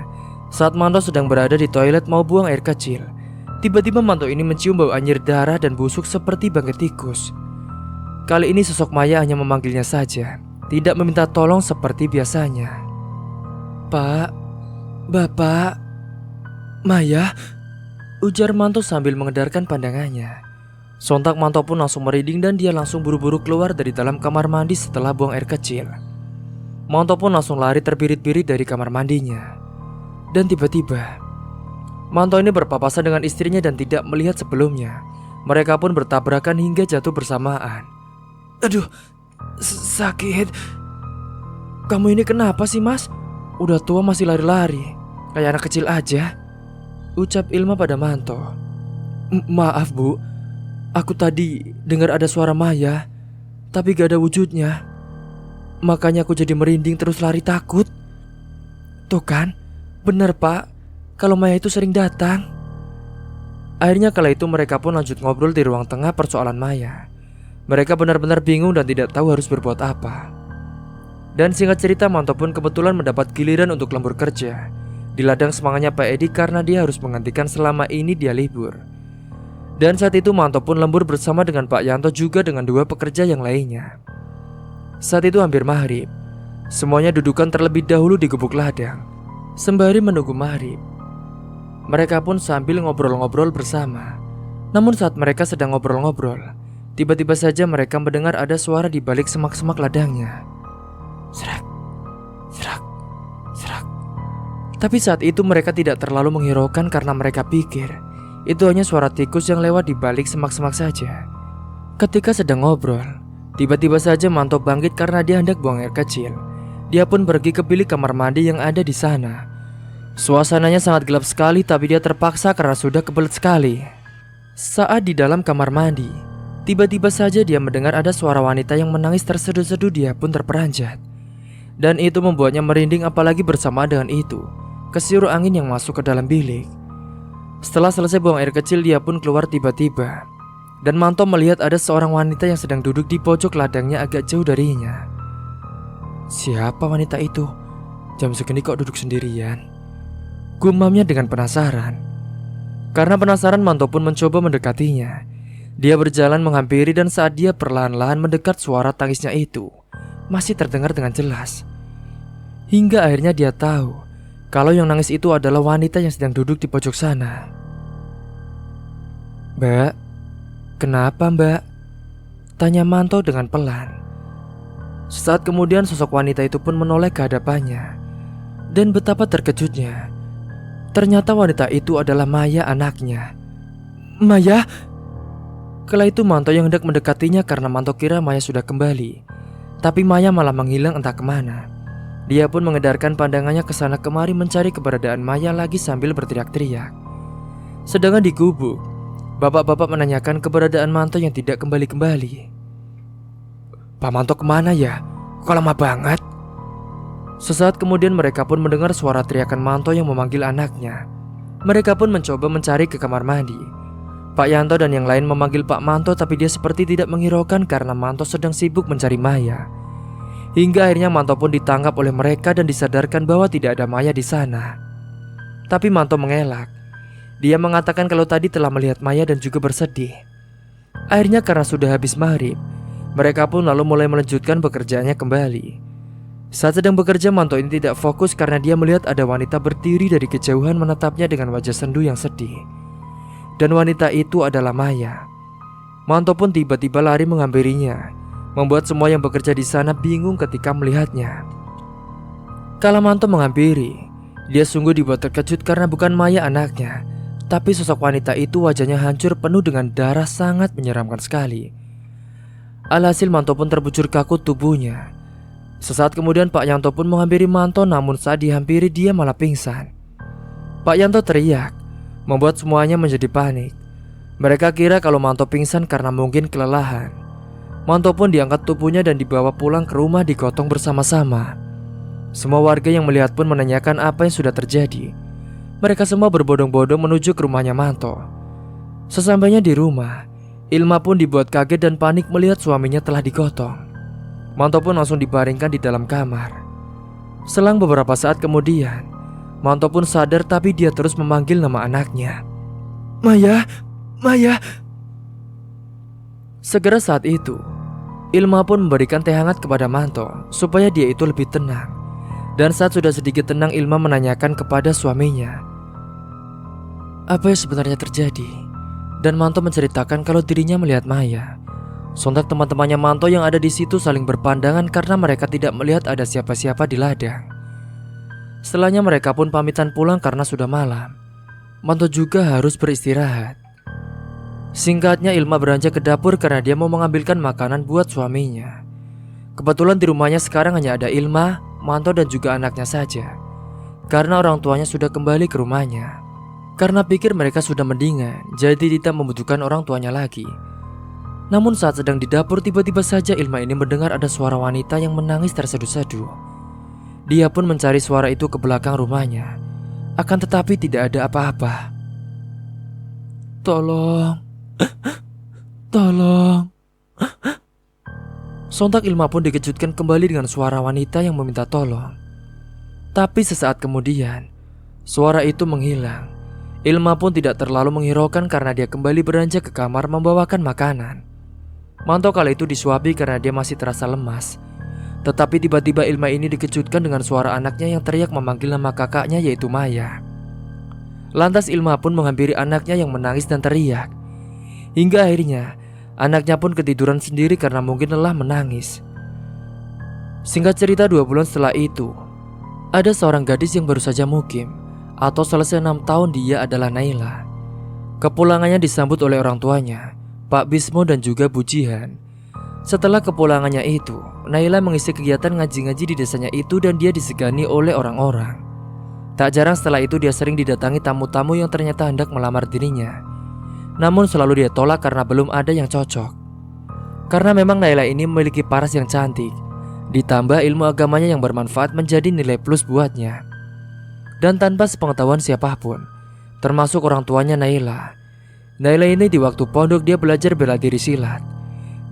saat Manto sedang berada di toilet mau buang air kecil, tiba-tiba Manto ini mencium bau anyir darah dan busuk seperti bangkai tikus. Kali ini sosok Maya hanya memanggilnya saja, tidak meminta tolong seperti biasanya. "Pak, Bapak, Maya," ujar Manto sambil mengedarkan pandangannya. Sontak Manto pun langsung merinding dan dia langsung buru-buru keluar dari dalam kamar mandi setelah buang air kecil. Manto pun langsung lari terbirit-birit dari kamar mandinya. Dan tiba-tiba, Manto ini berpapasan dengan istrinya dan tidak melihat sebelumnya. Mereka pun bertabrakan hingga jatuh bersamaan. "Aduh, sakit. Kamu ini kenapa sih, Mas? Udah tua masih lari-lari, kayak anak kecil aja," ucap Ilma pada Manto. "Maaf, Bu. Aku tadi dengar ada suara Maya, tapi gak ada wujudnya. Makanya aku jadi merinding terus lari takut." "Tuh kan, bener Pak, kalau Maya itu sering datang." Akhirnya kala itu mereka pun lanjut ngobrol di ruang tengah persoalan Maya. Mereka benar-benar bingung dan tidak tahu harus berbuat apa. Dan singkat cerita, Manto pun kebetulan mendapat giliran untuk lembur kerja di ladang semanganya Pak Edi karena dia harus menggantikan selama ini dia libur. Dan saat itu Manto pun lembur bersama dengan Pak Yanto juga dengan dua pekerja yang lainnya. Saat itu hampir maghrib. Semuanya dudukan terlebih dahulu di gubuk ladang. Sembari menunggu maghrib, mereka pun sambil ngobrol-ngobrol bersama. Namun saat mereka sedang ngobrol-ngobrol, tiba-tiba saja mereka mendengar ada suara di balik semak-semak ladangnya. Serak, serak, serak. Tapi saat itu mereka tidak terlalu menghiraukan karena mereka pikir itu hanya suara tikus yang lewat di balik semak-semak saja. Ketika sedang ngobrol, tiba-tiba saja Manto bangkit karena dia hendak buang air kecil. Dia pun pergi ke bilik kamar mandi yang ada di sana. Suasananya sangat gelap sekali, tapi dia terpaksa karena sudah kebelet sekali. Saat di dalam kamar mandi, tiba-tiba saja dia mendengar ada suara wanita yang menangis terseduh-seduh. Dia pun terperanjat. Dan itu membuatnya merinding, apalagi bersamaan dengan itu kesiur angin yang masuk ke dalam bilik. Setelah selesai buang air kecil, dia pun keluar tiba-tiba. Dan Manto melihat ada seorang wanita yang sedang duduk di pojok ladangnya agak jauh darinya. Siapa wanita itu? Jam segini kok duduk sendirian? Gumamnya dengan penasaran. Karena penasaran, Manto pun mencoba mendekatinya. Dia berjalan menghampiri dan saat dia perlahan-lahan mendekat, suara tangisnya itu masih terdengar dengan jelas. Hingga akhirnya dia tahu kalau yang nangis itu adalah wanita yang sedang duduk di pojok sana. "Mbak, kenapa Mbak?" tanya Manto dengan pelan. Sesaat kemudian sosok wanita itu pun menoleh ke hadapannya. Dan betapa terkejutnya, ternyata wanita itu adalah Maya, anaknya. "Maya?" Kala itu Manto yang hendak mendekatinya karena Manto kira Maya sudah kembali. Tapi Maya malah menghilang entah kemana. Dia pun mengedarkan pandangannya ke sana kemari mencari keberadaan Maya lagi sambil berteriak-teriak. Sedangkan di gubuk, bapak-bapak menanyakan keberadaan Manto yang tidak kembali-kembali. "Pak Manto kemana ya? Kok lama banget?" Sesaat kemudian mereka pun mendengar suara teriakan Manto yang memanggil anaknya. Mereka pun mencoba mencari ke kamar mandi. Pak Yanto dan yang lain memanggil Pak Manto, tapi dia seperti tidak menghiraukan karena Manto sedang sibuk mencari Maya. Hingga akhirnya Manto pun ditangkap oleh mereka dan disadarkan bahwa tidak ada Maya di sana. Tapi Manto mengelak. Dia mengatakan kalau tadi telah melihat Maya dan juga bersedih. Akhirnya karena sudah habis maghrib, mereka pun lalu mulai melanjutkan pekerjaannya kembali. Saat sedang bekerja, Manto ini tidak fokus karena dia melihat ada wanita berdiri dari kejauhan menatapnya dengan wajah sendu yang sedih. Dan wanita itu adalah Maya. Manto pun tiba-tiba lari menghampirinya, membuat semua yang bekerja di sana bingung ketika melihatnya. Kala Manto menghampiri, dia sungguh dibuat terkejut karena bukan Maya anaknya, tapi sosok wanita itu wajahnya hancur penuh dengan darah sangat menyeramkan sekali. Alhasil Manto pun terbujur kaku tubuhnya. Sesaat kemudian Pak Yanto pun menghampiri Manto, namun saat dihampiri dia malah pingsan. Pak Yanto teriak, membuat semuanya menjadi panik. Mereka kira kalau Manto pingsan karena mungkin kelelahan. Manto pun diangkat tubuhnya dan dibawa pulang ke rumah digotong bersama-sama. Semua warga yang melihat pun menanyakan apa yang sudah terjadi. Mereka semua berbondong-bondong menuju ke rumahnya Manto. Sesampainya di rumah, Ilma pun dibuat kaget dan panik melihat suaminya telah digotong. Manto pun langsung dibaringkan di dalam kamar. Selang beberapa saat kemudian, Manto pun sadar tapi dia terus memanggil nama anaknya. "Maya, Maya." Segera saat itu, Ilma pun memberikan teh hangat kepada Manto supaya dia itu lebih tenang. Dan saat sudah sedikit tenang, Ilma menanyakan kepada suaminya, apa yang sebenarnya terjadi? Dan Manto menceritakan kalau dirinya melihat Maya. Sontak teman-temannya Manto yang ada di situ saling berpandangan karena mereka tidak melihat ada siapa-siapa di ladang. Setelahnya mereka pun pamitan pulang karena sudah malam. Manto juga harus beristirahat. Singkatnya Ilma beranjak ke dapur karena dia mau mengambilkan makanan buat suaminya. Kebetulan di rumahnya sekarang hanya ada Ilma, Manto dan juga anaknya saja. Karena orang tuanya sudah kembali ke rumahnya. Karena pikir mereka sudah mendingan, jadi tidak membutuhkan orang tuanya lagi. Namun saat sedang di dapur, tiba-tiba saja Ilma ini mendengar ada suara wanita yang menangis terseduh-seduh. Dia pun mencari suara itu ke belakang rumahnya. Akan tetapi tidak ada apa-apa. "Tolong, tolong." Sontak Ilma pun dikejutkan kembali dengan suara wanita yang meminta tolong. Tapi sesaat kemudian, suara itu menghilang. Ilma pun tidak terlalu menghiraukan karena dia kembali beranjak ke kamar membawakan makanan. Manto kala itu disuapi karena dia masih terasa lemas. Tetapi tiba-tiba Ilma ini dikejutkan dengan suara anaknya yang teriak memanggil nama kakaknya yaitu Maya. Lantas Ilma pun menghampiri anaknya yang menangis dan teriak. Hingga akhirnya anaknya pun ketiduran sendiri karena mungkin lelah menangis. Singkat cerita 2 bulan setelah itu, ada seorang gadis yang baru saja mukim atau selesai 6 tahun. Dia adalah Naila. Kepulangannya disambut oleh orang tuanya, Pak Bismo dan juga Bu Jihan. Setelah kepulangannya itu, Naila mengisi kegiatan ngaji-ngaji di desanya itu dan dia disegani oleh orang-orang. Tak jarang setelah itu dia sering didatangi tamu-tamu yang ternyata hendak melamar dirinya. Namun selalu dia tolak karena belum ada yang cocok. Karena memang Naila ini memiliki paras yang cantik, ditambah ilmu agamanya yang bermanfaat menjadi nilai plus buatnya. Dan tanpa sepengetahuan siapapun, termasuk orang tuanya Naila ini di waktu pondok dia belajar bela diri silat.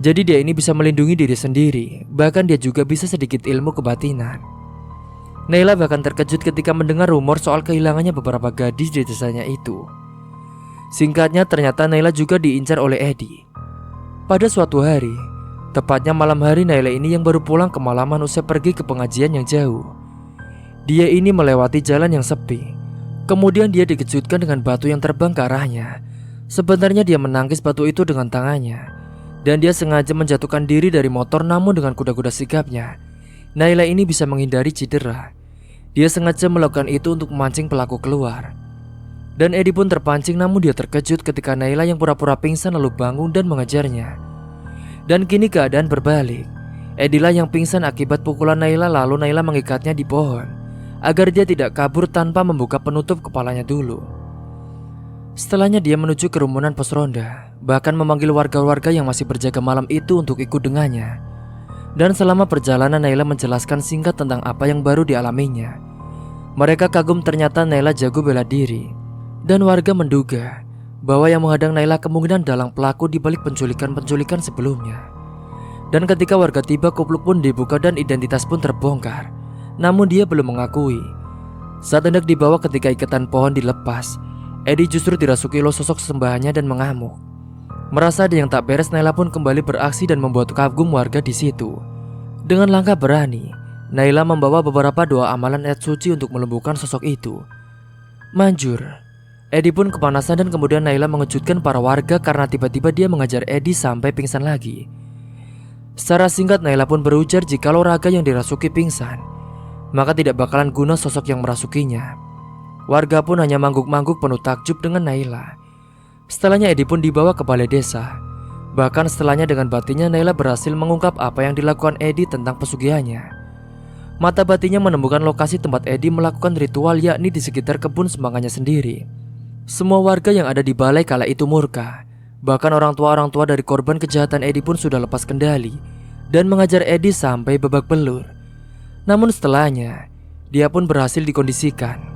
Jadi dia ini bisa melindungi diri sendiri. Bahkan dia juga bisa sedikit ilmu kebatinan. Naila bahkan terkejut ketika mendengar rumor soal kehilangannya beberapa gadis di desanya itu. Singkatnya ternyata Naila juga diincar oleh Edi. Pada suatu hari, tepatnya malam hari, Naila ini yang baru pulang kemalaman usai pergi ke pengajian yang jauh. Dia ini melewati jalan yang sepi. Kemudian dia dikejutkan dengan batu yang terbang ke arahnya. Sebenarnya dia menangkis batu itu dengan tangannya, dan dia sengaja menjatuhkan diri dari motor, namun dengan kuda-kuda sigapnya, Naila ini bisa menghindari cedera. Dia sengaja melakukan itu untuk memancing pelaku keluar. Dan Edi pun terpancing, namun dia terkejut ketika Naila yang pura-pura pingsan lalu bangun dan mengejarnya. Dan kini keadaan berbalik. Edi lah yang pingsan akibat pukulan Naila, lalu Naila mengikatnya di pohon agar dia tidak kabur tanpa membuka penutup kepalanya dulu. Setelahnya dia menuju kerumunan pos ronda, bahkan memanggil warga-warga yang masih berjaga malam itu untuk ikut dengannya. Dan selama perjalanan Naila menjelaskan singkat tentang apa yang baru dialaminya. Mereka kagum ternyata Naila jago bela diri. Dan warga menduga bahwa yang menghadang Naila kemungkinan dalang pelaku di balik penculikan-penculikan sebelumnya. Dan ketika warga tiba, kupluk pun dibuka dan identitas pun terbongkar. Namun dia belum mengakui. Saat hendak dibawa ketika ikatan pohon dilepas, Edi justru dirasuki oleh sosok sembahannya dan mengamuk. Merasa ada yang tak beres, Naila pun kembali beraksi dan membuat kagum warga di situ. Dengan langkah berani, Naila membawa beberapa doa amalan ayat suci untuk melumpuhkan sosok itu. Manjur. Edi pun kepanasan dan kemudian Naila mengejutkan para warga karena tiba-tiba dia mengajar Edi sampai pingsan lagi. Secara singkat Naila pun berujar jikalau raga yang dirasuki pingsan, maka tidak bakalan guna sosok yang merasukinya. Warga pun hanya mangguk-mangguk penuh takjub dengan Naila. Setelahnya Edi pun dibawa ke balai desa. Bahkan setelahnya dengan batinnya Naila berhasil mengungkap apa yang dilakukan Edi tentang pesugihannya. Mata batinnya menemukan lokasi tempat Edi melakukan ritual, yakni di sekitar kebun semanganya sendiri. Semua warga yang ada di balai kala itu murka. Bahkan orang tua dari korban kejahatan Edi pun sudah lepas kendali dan mengajar Edi sampai babak belur. Namun setelahnya, dia pun berhasil dikondisikan.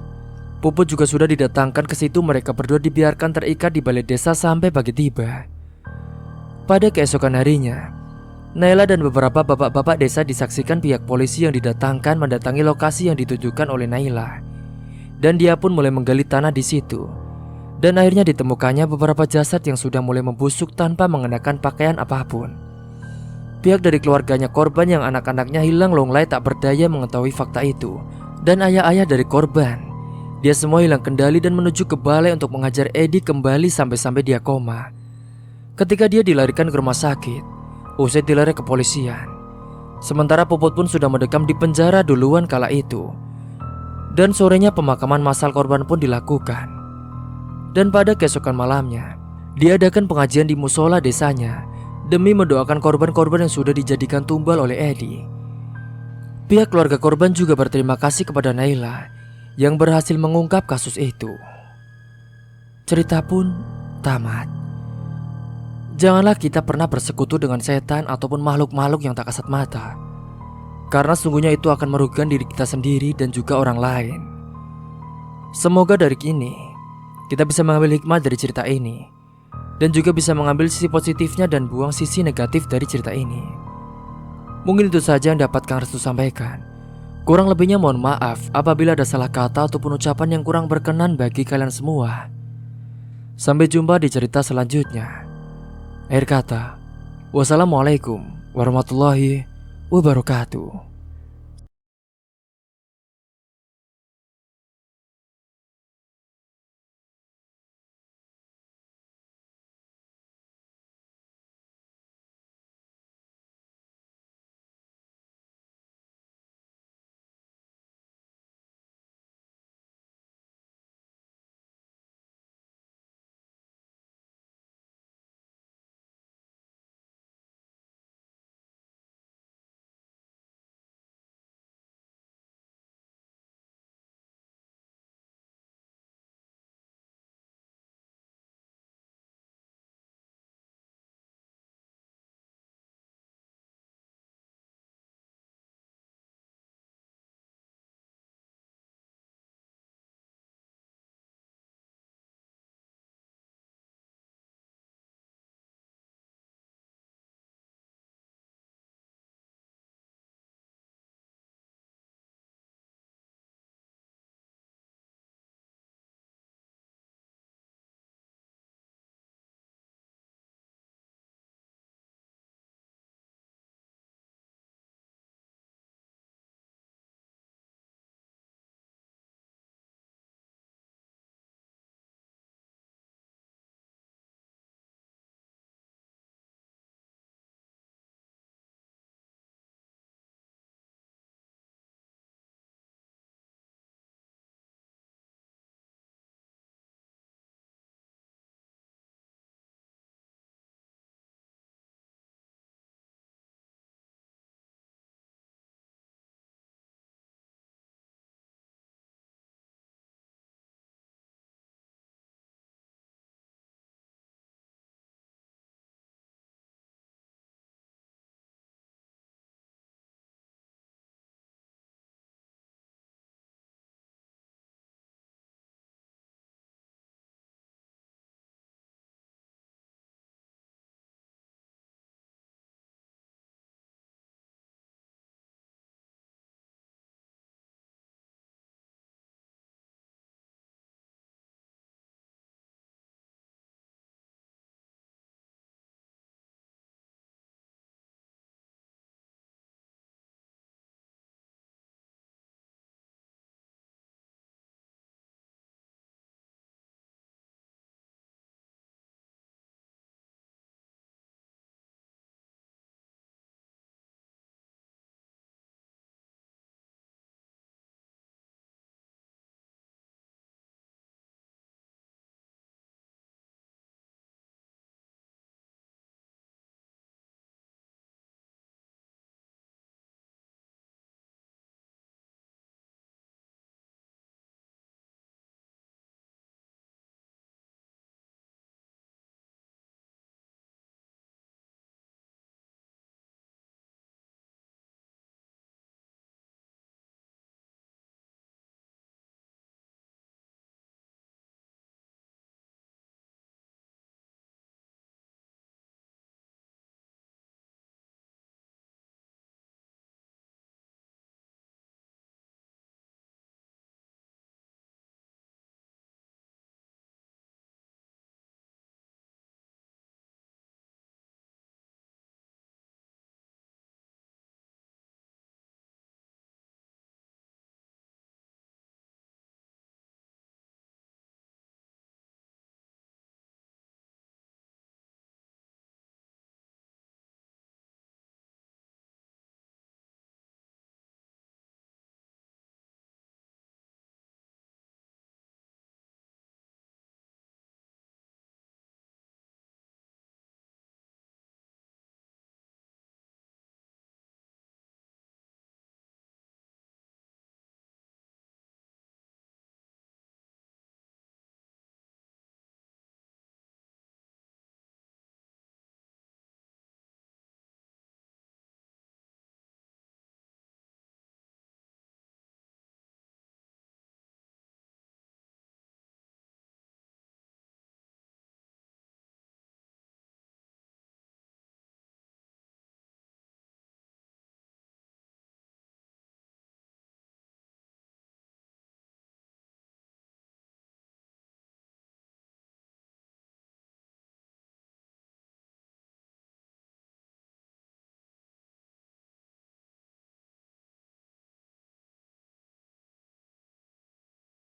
Puput juga sudah didatangkan ke situ. Mereka berdua dibiarkan terikat di balai desa sampai pagi tiba. Pada keesokan harinya, Naila dan beberapa bapak-bapak desa disaksikan pihak polisi yang didatangkan mendatangi lokasi yang ditujukan oleh Naila. Dan dia pun mulai menggali tanah di situ. Dan akhirnya ditemukannya beberapa jasad yang sudah mulai membusuk tanpa mengenakan pakaian apapun. Pihak dari keluarganya korban yang anak-anaknya hilang longlai tak berdaya mengetahui fakta itu. Dan ayah-ayah dari korban, dia semua hilang kendali dan menuju ke balai untuk mengajar Edi kembali sampai-sampai dia koma. Ketika dia dilarikan ke rumah sakit, usai dilarikan ke kepolisian. Sementara Puput pun sudah mendekam di penjara duluan kala itu. Dan sorenya pemakaman massal korban pun dilakukan. Dan pada keesokan malamnya, diadakan pengajian di musola desanya demi mendoakan korban-korban yang sudah dijadikan tumbal oleh Edi. Pihak keluarga korban juga berterima kasih kepada Naila yang berhasil mengungkap kasus itu. Cerita pun tamat. Janganlah kita pernah bersekutu dengan setan ataupun makhluk-makhluk yang tak kasat mata, karena sungguhnya itu akan merugikan diri kita sendiri dan juga orang lain. Semoga dari kini kita bisa mengambil hikmah dari cerita ini, dan juga bisa mengambil sisi positifnya dan buang sisi negatif dari cerita ini. Mungkin itu saja yang dapat Kang Restu sampaikan. Kurang lebihnya mohon maaf apabila ada salah kata ataupun ucapan yang kurang berkenan bagi kalian semua. Sampai jumpa di cerita selanjutnya. Akhir kata, wassalamualaikum warahmatullahi wabarakatuh.